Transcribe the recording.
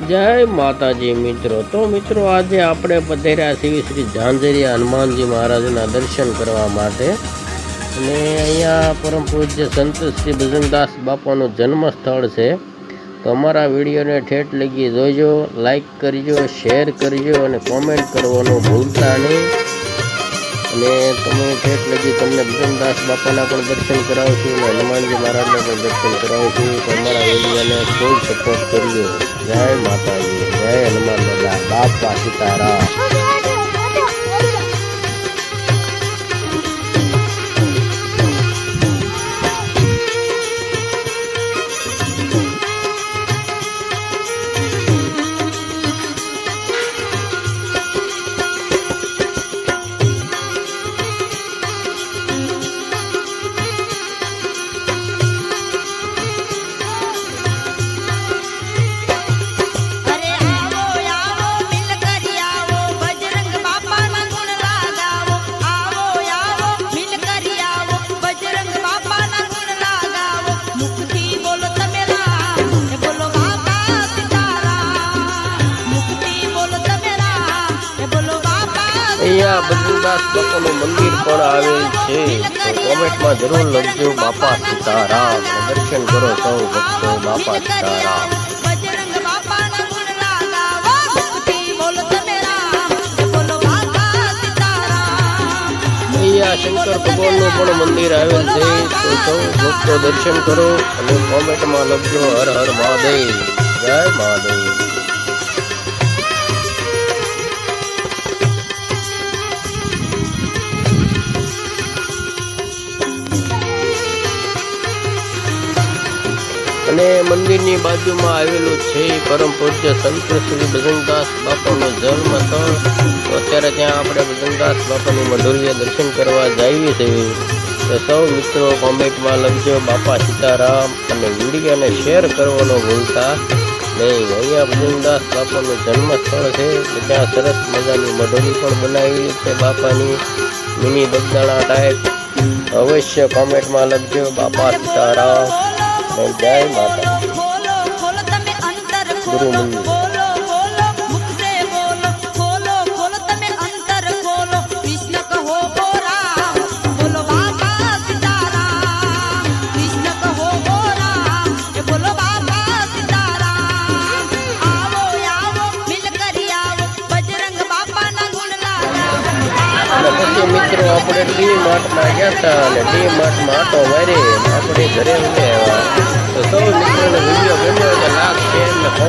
જય માતાજી મિત્રો। તો મિત્રો આજે આપણે પધાર્યા છીએ શ્રી ઝાંઝરિયા હનુમાનજી મહારાજના દર્શન કરવા માટે અને અહીંયા પરમ પૂજ્ય સંત શ્રી બજરંગદાસ બાપાનું જન્મ સ્થળ છે। તો અમારા વિડીયોને ઠેઠ લગી જોજો, લાઈક કરજો, શેર કરજો અને કોમેન્ટ કરવાનું ભૂલતા નહીં। અને તમે ઠેઠ લગી તમને બજરંગદાસ બાપાના પણ દર્શન કરાવશું અને હનુમાનજી મહારાજના પણ દર્શન કરાવશું। તો અમારા વિડીયોને ફૂલ સપોર્ટ કરજો। જય માતાજી, જય હનુમાન દાદા બાપા સીતારામ। અહીંયા બજરંગદાસ બાપાનું મંદિર પણ આવેલ છે। તો કોમેન્ટમાં જરૂર લખજો બાપા સીતારામ, દર્શન કરો સૌ ભક્તો। બાપા સીતારામ। અહીંયા શંકર ભગવાનનું પણ મંદિર આવેલ છે। તો સૌ ભક્તો દર્શન કરો અને કોમેન્ટમાં લખજો હર હર મહાદેવ, જય મહાદેવ। અને મંદિરની બાજુમાં આવેલું છે પરમ પૂજ્ય સંત શ્રી બજરંગદાસ બાપાનું જન્મ સ્થળ। તો અત્યારે ત્યાં આપણે બજરંગદાસ બાપાની મઢુરીએ દર્શન કરવા જઈએ છીએ। તો સૌ મિત્રો કોમેન્ટમાં લખજો બાપા સીતારામ અને વિડીયોને શેર કરવાનો ભૂલતા નહીં। અહીંયા બજરંગદાસ બાપાનું જન્મ સ્થળ છે, ત્યાં સરસ મજાની મઢુરી પણ બનાવેલી છે બાપાની, મિની બગદાણા ટાઈપ। અવશ્ય કોમેન્ટમાં લખજો બાપા સીતારામ, જય માતા। ગુરુ મંદિર પછી મિત્રો આપણે ડી માર્ટમાં ગયા હતા અને ડી માર્ટમાં આટો મારી આપણે ઘરે આવ્યા। તો સૌ મિત્રોને વિડીયો ગમ્યો તો લાઈક, શેર